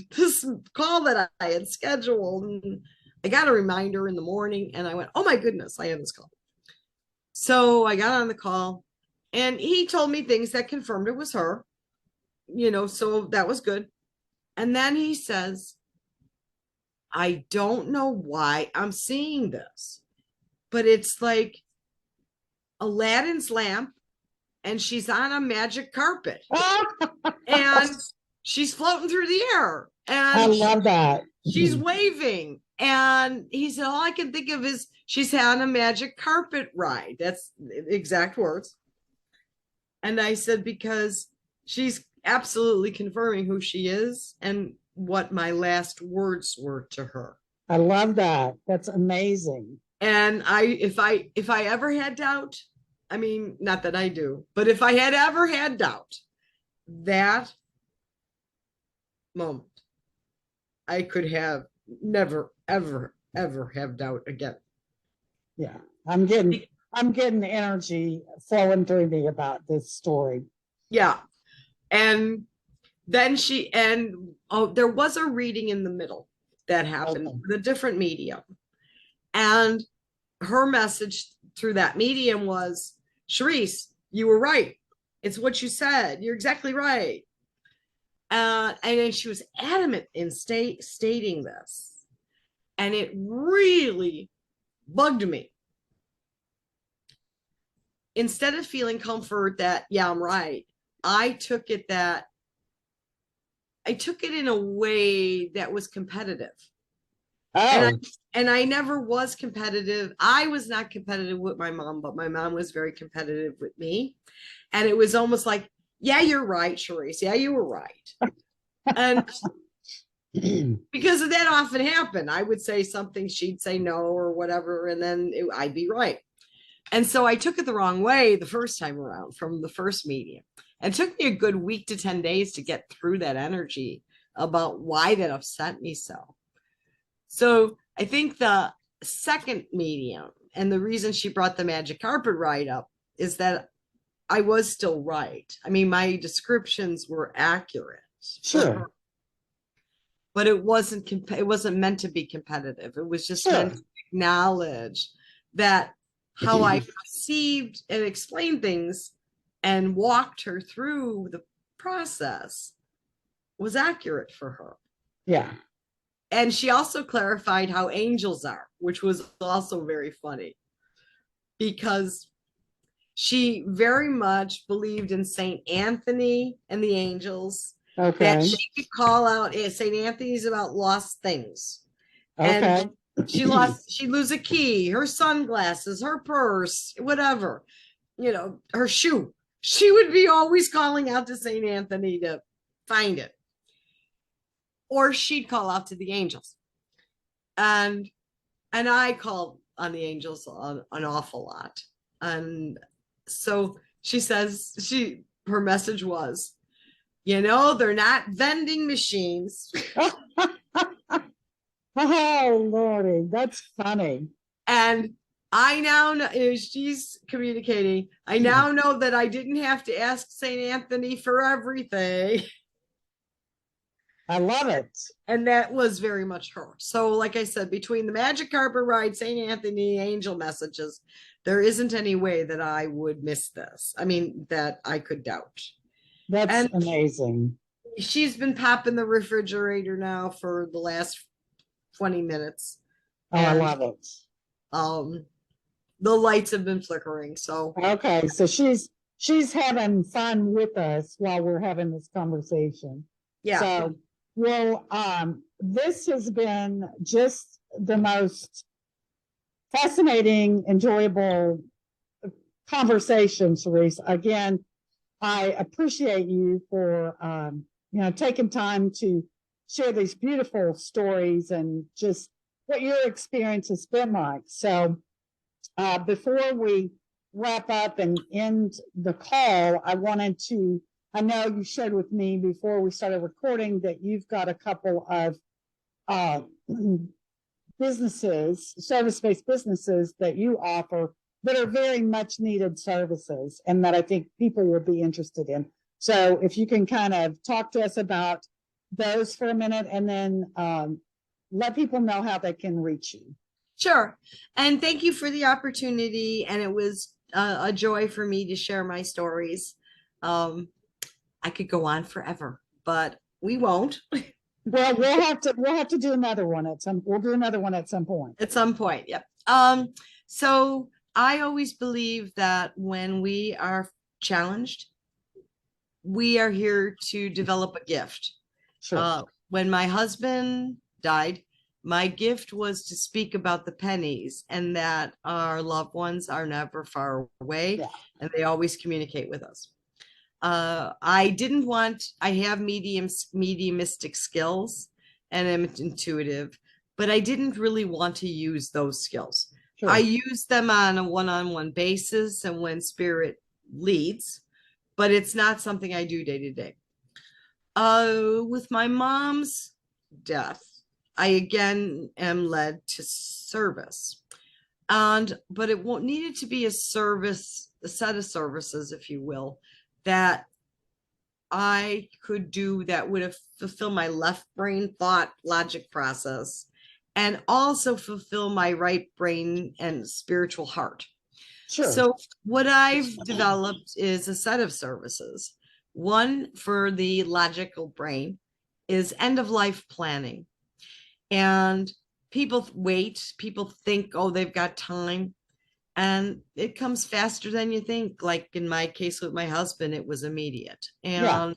call that I had scheduled, and I got a reminder in the morning, and I went, "Oh my goodness, I have this call." So I got on the call, and he told me things that confirmed it was her, so that was good. And then he says, "I don't know why I'm seeing this, but it's like Aladdin's lamp, and she's on a magic carpet, and she's floating through the air, I and love that. she's waving." And he said, "All I can think of is she's on a magic carpet ride." That's the exact words. And I said, because she's absolutely confirming who she is and what my last words were to her. I love that. That's amazing. And if I ever had doubt, I mean, not that I do, but if I had ever had doubt, that moment, I could have never, ever, ever have doubt again. Yeah. I'm getting the energy flowing through me about this story. Yeah. And then there was a reading in the middle that happened with a different medium. And her message through that medium was, "Cherise, you were right. It's what you said. You're exactly right." And then she was adamant in stating this. And it really bugged me. Instead of feeling comfort that, yeah, I'm right, I took it in a way that was competitive. Oh. And I never was competitive. I was not competitive with my mom, but my mom was very competitive with me. And it was almost like, "Yeah, you're right, Cherise. Yeah, you were right." And because that often happened, I would say something, she'd say no or whatever, and then I'd be right. And so I took it the wrong way the first time around from the first medium. And it took me a good week to 10 days to get through that energy about why that upset me so. So I think the second medium, and the reason she brought the magic carpet ride up, is that I was still right. I mean, my descriptions were accurate. Sure. But it wasn't meant to be competitive. It was just meant to acknowledge that how I perceived and explained things and walked her through the process was accurate for her. Yeah. And she also clarified how angels are, which was also very funny, because she very much believed in Saint Anthony and the angels. Okay. That she could call out. Saint Anthony's about lost things. Okay. And she'd lose a key, her sunglasses, her purse, whatever, her shoe. She would be always calling out to Saint Anthony to find it. Or she'd call out to the angels. And I called on the angels an awful lot. And so she says, her message was, they're not vending machines. Oh, Lordy, that's funny. And I now know, she's communicating, I now know that I didn't have to ask St. Anthony for everything. I love it. And that was very much her. So like I said, between the magic carpet ride, St. Anthony, angel messages, there isn't any way that I would miss this. I mean, that I could doubt. That's amazing. She's been popping the refrigerator now for the last 20 minutes. Oh, I love it. The lights have been flickering. So okay, so she's having fun with us while we're having this conversation. Yeah. So, well, this has been just the most fascinating, enjoyable conversation, Cherise. Again, I appreciate you for taking time to share these beautiful stories and just what your experience has been like. So before we wrap up and end the call, I know you shared with me before we started recording that you've got a couple of uh, businesses, service-based businesses that you offer that are very much needed services and that I think people will be interested in. So if you can kind of talk to us about those for a minute and then let people know how they can reach you. Sure. And thank you for the opportunity. And it was a joy for me to share my stories. I could go on forever, but we won't. Well, we'll have to do another one we'll do another one at some point. At some point, yep. So I always believe that when we are challenged, we are here to develop a gift. Sure. When my husband died, my gift was to speak about the pennies and that our loved ones are never far away and they always communicate with us. I have mediumistic skills and I'm intuitive, but I didn't really want to use those skills. Sure. I use them on a one-on-one basis and when spirit leads, but it's not something I do day to day. With my mom's death, I again am led to service, but it needed to be a set of services, if you will, that I could do that would have fulfilled my left brain thought logic process and also fulfill my right brain and spiritual heart. Sure. So what I've developed is a set of services. One for the logical brain is end of life planning. And people think, oh, they've got time. And it comes faster than you think. Like in my case with my husband, it was immediate. And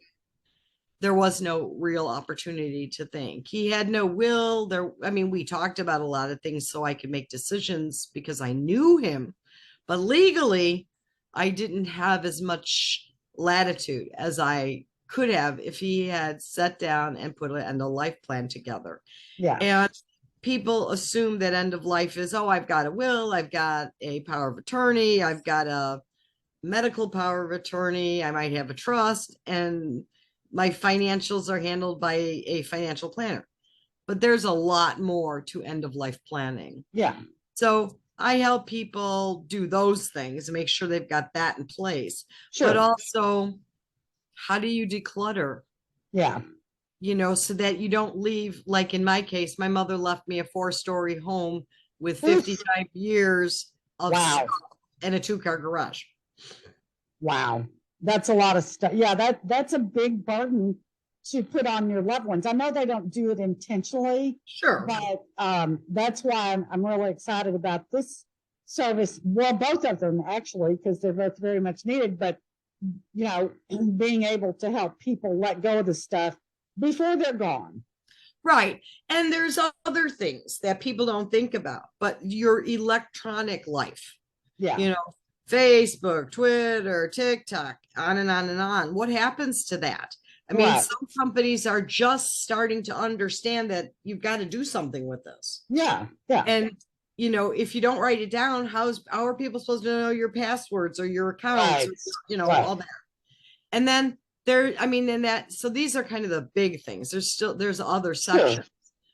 there was no real opportunity to think. He had no will. We talked about a lot of things so I could make decisions because I knew him. But legally, I didn't have as much latitude as I could have if he had sat down and put an end of life plan together. Yeah. And people assume that end of life is, oh, I've got a will, I've got a power of attorney, I've got a medical power of attorney, I might have a trust, and my financials are handled by a financial planner. But there's a lot more to end of life planning. Yeah. So I help people do those things and make sure they've got that in place. Sure. But also, how do you declutter? Yeah. So that you don't leave, like in my case, my mother left me a 4-story home with 55 years of stuff and a 2-car garage. Wow. That's a lot of stuff. Yeah, that's a big burden to put on your loved ones. I know they don't do it intentionally. Sure. But that's why I'm really excited about this service. Well, both of them actually, because they're both very much needed, but being able to help people let go of the stuff before they're gone. Right. And there's other things that people don't think about, but your electronic life. Yeah. Facebook, Twitter, TikTok, on and on and on. What happens to that? Some companies are just starting to understand that you've got to do something with this. Yeah. Yeah. And if you don't write it down, how are people supposed to know your passwords or your accounts, all that? And then so these are kind of the big things. There's other sections. Sure.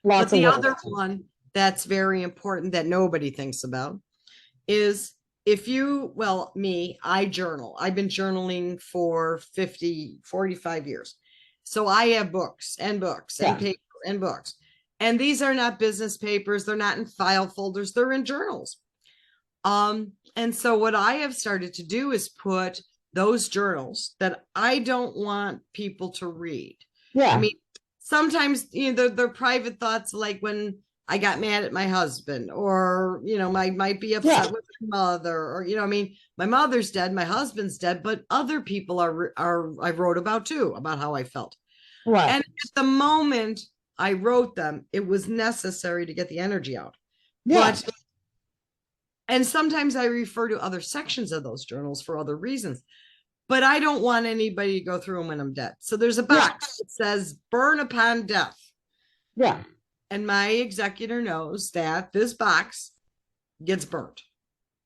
But the other one that's very important that nobody thinks about is I journal. I've been journaling for 45 years. So I have books and books and paper and books. And these are not business papers. They're not in file folders. They're in journals. And so what I have started to do is put those journals that I don't want people to read. Yeah. Sometimes, they're private thoughts, like when I got mad at my husband, or, I might be upset with my mother, or, my mother's dead, my husband's dead, but other people I wrote about too, about how I felt. Right. And at the moment I wrote them, it was necessary to get the energy out. Yeah. And sometimes I refer to other sections of those journals for other reasons, but I don't want anybody to go through them when I'm dead. So there's a box that says burn upon death. Yeah. And my executor knows that this box gets burnt.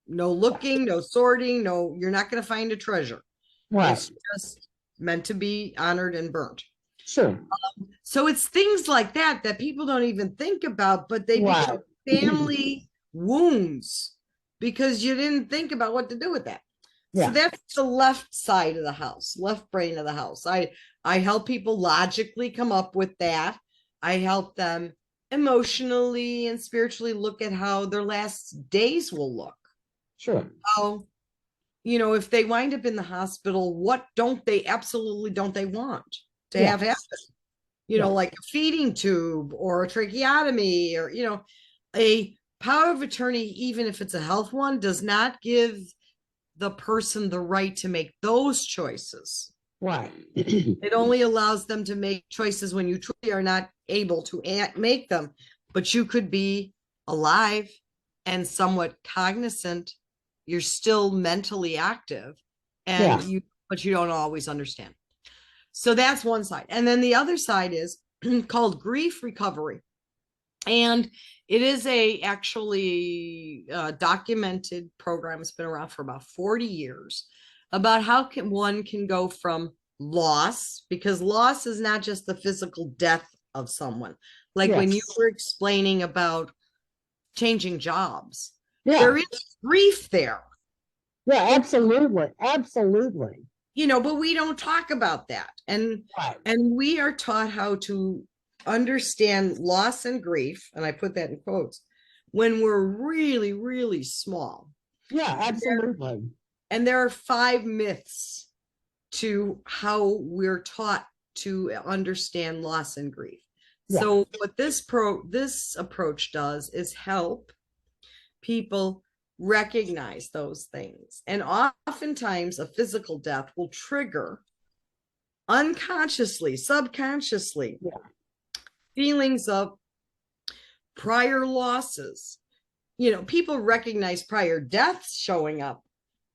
No looking, no sorting, no, you're not going to find a treasure. Right. It's just meant to be honored and burnt. Sure. So it's things like that that people don't even think about, but they Right. become family wounds because you didn't think about what to do with that. Yeah. So that's the left side of the house, left brain of the house. I help people logically come up with that. I help them emotionally and spiritually look at how their last days will look. Sure. How, if they wind up in the hospital, what don't they want to have happen? Like a feeding tube or a tracheotomy or, a power of attorney, even if it's a health one, does not give the person the right to make those choices. Right. It only allows them to make choices when you truly are not able to make them, but you could be alive and somewhat cognizant. You're still mentally active and but you don't always understand. So that's one side. And then the other side is called grief recovery. And it is actually documented program. It's been around for about 40 years about how one can go from loss, because loss is not just the physical death of someone. Like when you were explaining about changing jobs, there is grief there. Yeah, absolutely. Absolutely. But we don't talk about that. And we are taught how to understand loss and grief, and I put that in quotes, when we're really, really small. Yeah, absolutely. And there are 5 myths to how we're taught to understand loss and grief. Yeah. So what this approach does is help people recognize those things. And oftentimes a physical death will trigger unconsciously, subconsciously, feelings of prior losses. People recognize prior deaths showing up.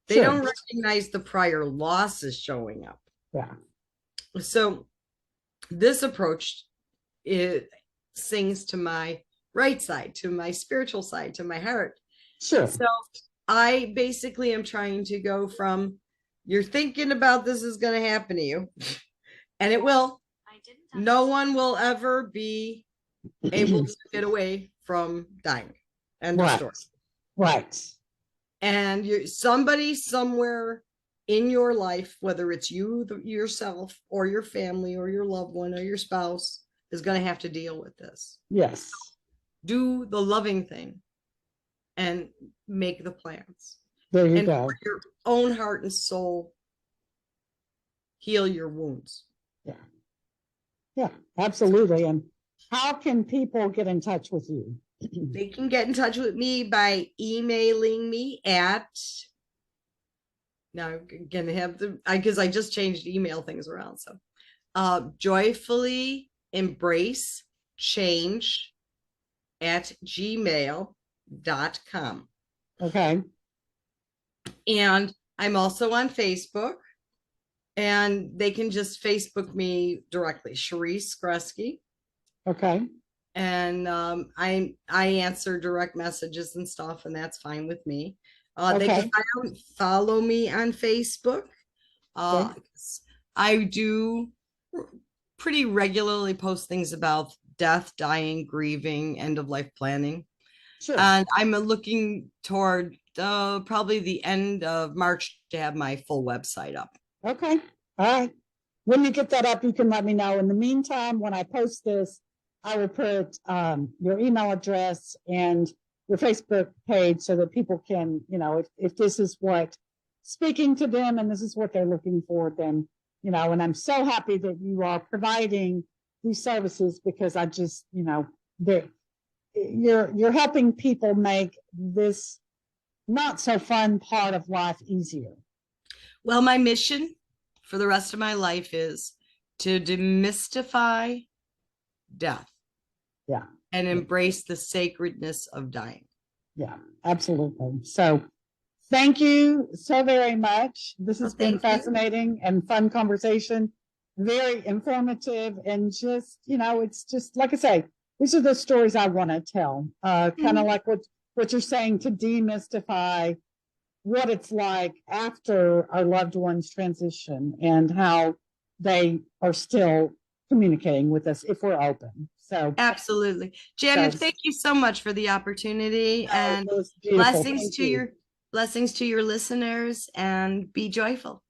They don't recognize the prior losses showing up. Yeah. So this approach, it sings to my right side, to my spiritual side, to my heart. Sure. So I basically am trying to go from, you're thinking about this is going to happen to you, and it will. No one will ever be able to get away from dying. End of story. Right. And somebody somewhere in your life, whether it's you yourself or your family or your loved one or your spouse, is going to have to deal with this. Yes. Do the loving thing and make the plans. There you go. For your own heart and soul, heal your wounds. Yeah. Yeah, absolutely. And how can people get in touch with you? They can get in touch with me by emailing me at, now I'm gonna have to, because I just changed email things around. So joyfullyembracechange@gmail.com. Okay. And I'm also on Facebook, and they can just Facebook me directly, Cherise Greski. Okay. And I answer direct messages and stuff, and that's fine with me. They can follow me on Facebook. I do pretty regularly post things about death, dying, grieving, end of life planning. Sure. And I'm looking toward probably the end of March to have my full website up. Okay. All right. When you get that up, you can let me know. In the meantime, when I post this, I will put your email address and your Facebook page so that people can, if this is what speaking to them and this is what they're looking for, then, and I'm so happy that you are providing these services, because I just, you're helping people make this not so fun part of life easier. Well, my mission for the rest of my life is to demystify death. Yeah. And embrace the sacredness of dying. Yeah, absolutely. So thank you so very much. This has been fascinating and fun conversation, very informative, and just, it's just, like I say, these are the stories I want to tell. Kind of like what you're saying, to demystify what it's like after our loved ones transition and how they are still communicating with us if we're open. So Absolutely. Janet, thank you so much for the opportunity, and it was beautiful. blessings to your listeners, and be joyful.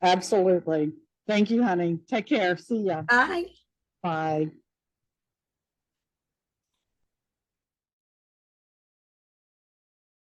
Absolutely. Thank you, honey. Take care. See ya. Bye. Bye.